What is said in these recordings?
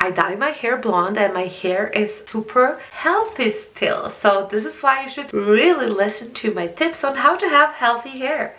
I dye my hair blonde and my hair is super healthy still. So this is why you should really listen to my tips on how to have healthy hair.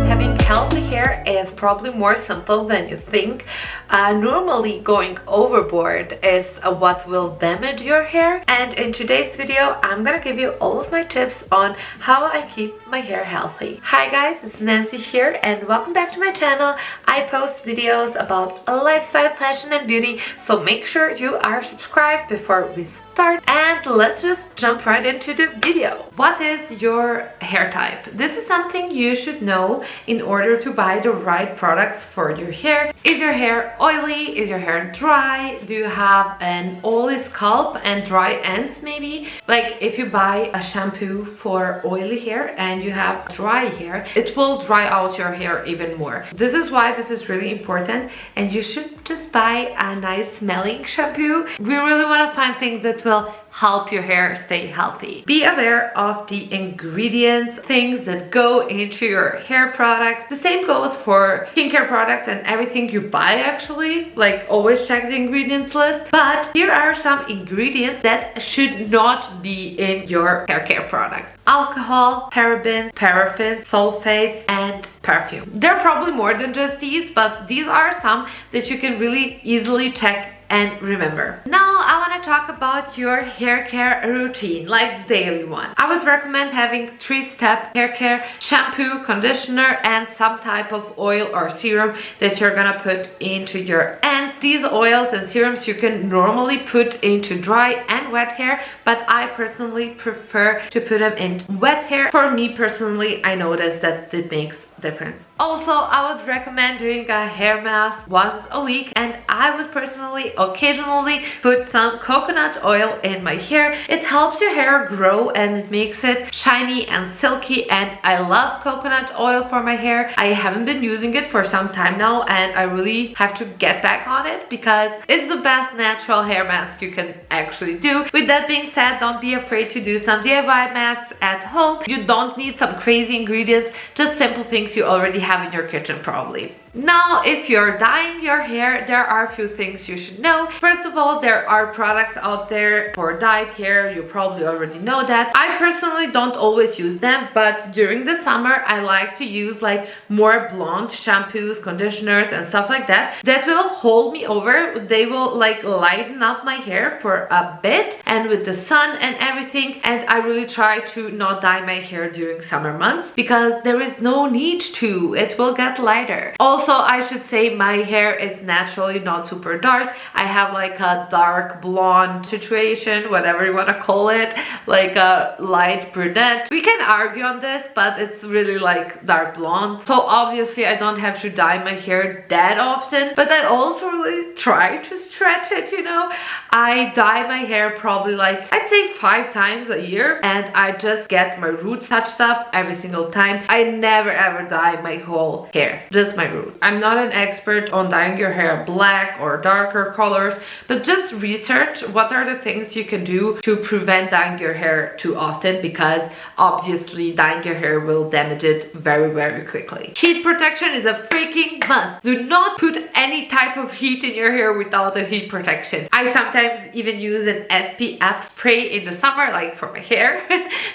Having healthy hair is probably more simple than you think. Normally going overboard is what will damage your hair, and in today's video I'm gonna give you all of my tips on how I keep my hair healthy. Hi guys, it's Nancy here and welcome back to my channel. I post videos about lifestyle, fashion and beauty, so make sure you are subscribed before we start, and let's just jump right into the video. What is your hair type? This is something you should know in order to buy the right products for your hair. Is your hair oily? Is your hair dry? Do you have an oily scalp and dry ends maybe? Like if you buy a shampoo for oily hair and you have dry hair, it will dry out your hair even more. This is why this is really important, and you should just buy a nice smelling shampoo. We really want to find things that will help your hair stay healthy. Be aware of the ingredients, things that go into your hair products. The same goes for skincare products and everything you buy actually. Like always check the ingredients list. But here are some ingredients that should not be in your hair care product. Alcohol, parabens, paraffins, sulfates, and perfume. There are probably more than just these, but these are some that you can really easily check and remember. Now I want to talk about your hair care routine, like the daily one. I would recommend having 3-step hair care: shampoo, conditioner, and some type of oil or serum that you're gonna put into your ends. These oils and serums you can normally put into dry and wet hair, but I personally prefer to put them in wet hair. For me personally, I noticed that it makes difference. Also, I would recommend doing a hair mask once a week, and I would personally occasionally put some coconut oil in my hair. It helps your hair grow and it makes it shiny and silky, and I love coconut oil for my hair. I haven't been using it for some time now and I really have to get back on it because it's the best natural hair mask you can actually do. With that being said, don't be afraid to do some DIY masks at home. You don't need some crazy ingredients, just simple things you already have in your kitchen probably. Now, if you're dyeing your hair, there are a few things you should know. First of all, there are products out there for dyed hair. You probably already know that. I personally don't always use them, but during the summer I like to use like more blonde shampoos, conditioners and stuff like that. That will hold me over. They will like lighten up my hair for a bit, and with the sun and everything. And I really try to not dye my hair during summer months because there is no need to. It will get lighter. Also, I should say my hair is naturally not super dark. I have like a dark blonde situation, whatever you want to call it, like a light brunette. We can argue on this, but it's really like dark blonde. So obviously I don't have to dye my hair that often, but I also really try to stretch it, you know. I dye my hair probably like, I'd say 5 times a year, and I just get my roots touched up every single time. I never ever dye my whole hair, just my roots. I'm not an expert on dyeing your hair black or darker colors, but just research what are the things you can do to prevent dyeing your hair too often, because obviously dyeing your hair will damage it very, very quickly. Heat protection is a freaking must. Do not put any type of heat in your hair without a heat protection. I sometimes even use an SPF spray in the summer, like for my hair.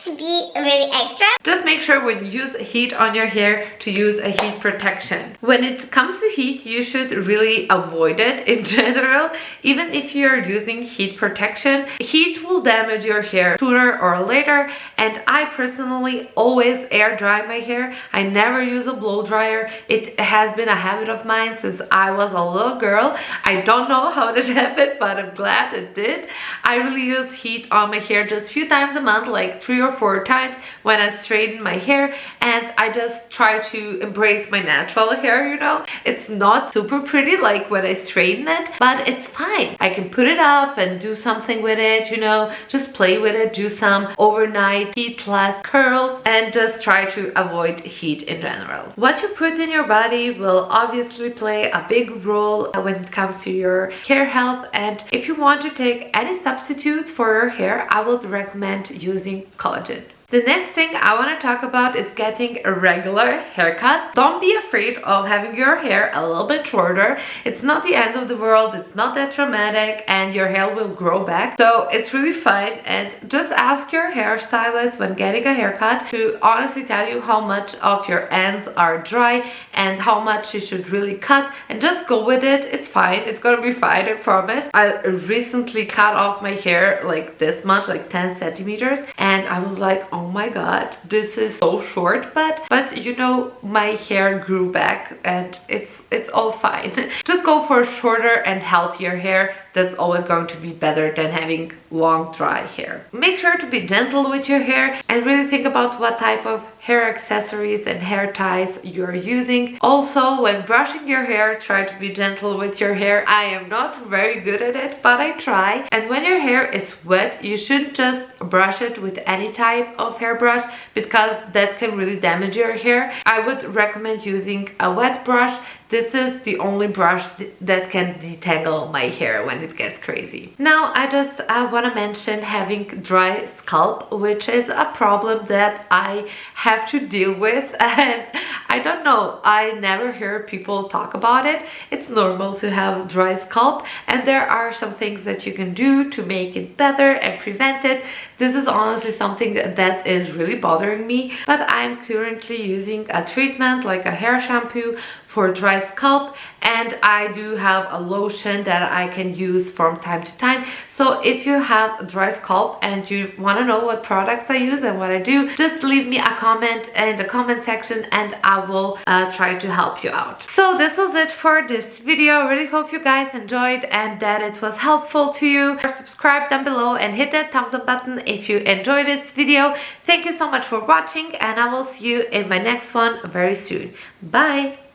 To be really extra. Just make sure when you use heat on your hair to use a heat protection. When it comes to heat, you should really avoid it in general. Even if you're using heat protection, heat will damage your hair sooner or later, and I personally always air dry my hair. I never use a blow dryer. It has been a habit of mine since I was a little girl. I don't know how that happened, but I'm glad it did. I really use heat on my hair just a few times a month, like 3 or 4 times when I straighten my hair, and I just try to embrace my natural hair, you know. It's not super pretty like when I straighten it, but it's fine. I can put it up and do something with it, you know, just play with it, do some overnight heatless curls, and just try to avoid heat in general. What you put in your body will obviously play a big role when it comes to your hair health, and if you want to take any substitutes for your hair, I would recommend using collagen. The next thing I want to talk about is getting regular haircuts. Don't be afraid of having your hair a little bit shorter. It's not the end of the world, it's not that traumatic, and your hair will grow back. So it's really fun, and just ask your hairstylist when getting a haircut to honestly tell you how much of your ends are dry and how much you should really cut, and just go with it. It's fine, it's gonna be fine, I promise. I recently cut off my hair like this much, like 10 centimeters, and I was like, oh my god, this is so short, but you know, my hair grew back and it's all fine. Just go for shorter and healthier hair. That's always going to be better than having long dry hair. Make sure to be gentle with your hair and really think about what type of hair accessories and hair ties you're using. Also, when brushing your hair, try to be gentle with your hair. I am not very good at it, but I try. And when your hair is wet, you shouldn't just brush it with any type of hairbrush, because that can really damage your hair. I would recommend using a wet brush. This is the only brush that can detangle my hair when it gets crazy. Now I just want to mention having dry scalp, which is a problem that I have to deal with, and I don't know, I never hear people talk about it. It's normal to have dry scalp, and there are some things that you can do to make it better and prevent it. This is honestly something that is really bothering me, but I'm currently using a treatment like a hair shampoo for dry scalp, and I do have a lotion that I can use from time to time. So if you have dry scalp and you want to know what products I use and what I do, just leave me a comment in the comment section and I will try to help you out. So this was it for this video. I really hope you guys enjoyed and that it was helpful to you. Subscribe down below and hit that thumbs up button if you enjoyed this video. Thank you so much for watching, and I will see you in my next one very soon. Bye!